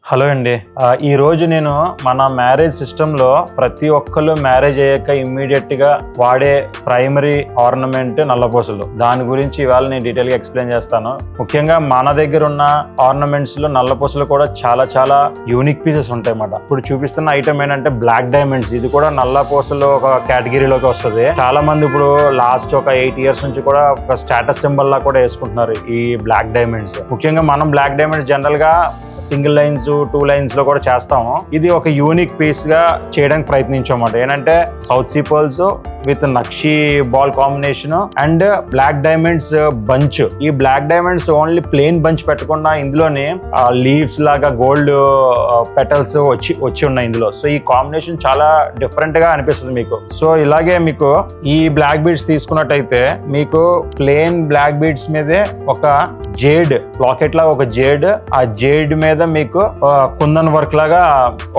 Hello అండి. ఈ రోజు నేను మన మ్యారేజ్ సిస్టంలో ప్రతి ఒక్కరు మ్యారేజ్ అయ్యాక ఇమ్మీడియట్గా వాడే ప్రైమరీ ఆర్నమెంట్ నల్లపూసలు. దాని గురించి ఇవాళ నేను డీటెయిల్గా ఎక్స్ప్లెయిన్ చేస్తాను. ముఖ్యంగా మన దగ్గర ఉన్న ఆర్నమెంట్స్లో నల్లపూసలు కూడా చాలా చాలా యూనిక్ పీసెస్ ఉంటాయి అన్నమాట. ఇప్పుడు చూపిస్తున్న ఐటమ్ ఏంటంటే బ్లాక్ డైమండ్స్. ఇది కూడా నల్లపూసలు ఒక కేటగిరీలోకి వస్తుంది. చాలా మంది ఇప్పుడు లాస్ట్ ఒక 8 years నుంచి కూడా ఒక స్టేటస్ సింబల్ లా కూడా వేసుకుంటున్నారు ఈ బ్లాక్ డైమండ్స్. ముఖ్యంగా మనం బ్లాక్ డైమండ్స్ జనరల్ గా సింగిల్ లైన్స్ 2 lines లో కూడా చేస్తాము. ఇది ఒక యూనిక్ పీస్ గా చేయడానికి ప్రయత్నించామన్నమాట. ఏంటంటే South Sea pearls with nakshi ball combination and black diamonds bunch. ఈ black diamonds only plain bunch పెట్టకుండా ఇందులోనే లీవ్స్ లాగా గోల్డ్ పెటల్స్ వచ్చి ఉన్నాయి ఇందులో. సో ఈ కాంబినేషన్ చాలా డిఫరెంట్ గా అనిపిస్తుంది మీకు. సో ఇలాగే మీకు ఈ బ్లాక్ బీడ్స్ తీసుకున్నట్టయితే మీకు ప్లెయిన్ బ్లాక్ బీడ్స్ మీదే ఒక జేడ్ లాకెట్ లాగా ఒక జేడ్, ఆ జేడ్ మీద మీకు కుందన్ వర్క్ లాగా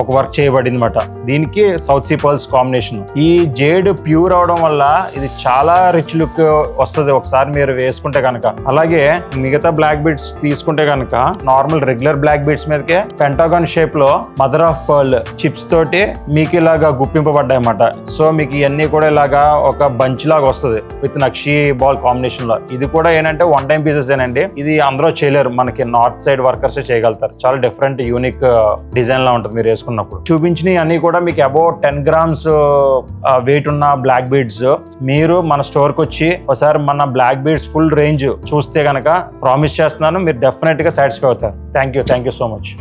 ఒక వర్క్ చేయబడింది అనమాట. దీనికి సౌత్ సీ పర్ల్స్ కాంబినేషన్. ఈ జేడ్ ప్యూర్ అవడం వల్ల ఇది చాలా రిచ్ లుక్ వస్తుంది ఒకసారి మీరు వేసుకుంటే కనుక. అలాగే మిగతా బ్లాక్ బీడ్స్ తీసుకుంటే కనుక నార్మల్ రెగ్యులర్ బ్లాక్ బీడ్స్ మీదకే పెంటాగాన్ షేప్ లో మదర్ ఆఫ్ పర్ల్ చిప్స్ తోటి మీకు ఇలాగా గుప్పింపబడ్డాయి అన్నమాట. సో మీకు ఇవన్నీ కూడా ఇలాగా ఒక బంచ్ లాగా వస్తుంది విత్ నక్షి బాల్ కాంబినేషన్ లో. ఇది కూడా ఏంటంటే వన్ టైం పీసెస్ ఏనండి. ఇది అందరూ చేయలేరు, మనకి నార్త్ సైడ్ వర్కర్స్ చేయగలుగుతారు. చాలా డిఫరెంట్ యూనిక్ డిజైన్ లా ఉంటుంది మీరు వేసుకున్నప్పుడు. చూపించినవి అన్ని కూడా మీకు అబౌట్ 10 grams వెయిట్ ఉన్న బ్లాక్ బీడ్స్. మీరు మన స్టోర్ కి వచ్చి ఒకసారి మన బ్లాక్ బీడ్స్ ఫుల్ రేంజ్ చూస్తే కనుక ప్రామిస్ చేస్తున్నాను మీరు డెఫినెట్ గా సాటిస్ఫై అవుతారు. Thank you so much.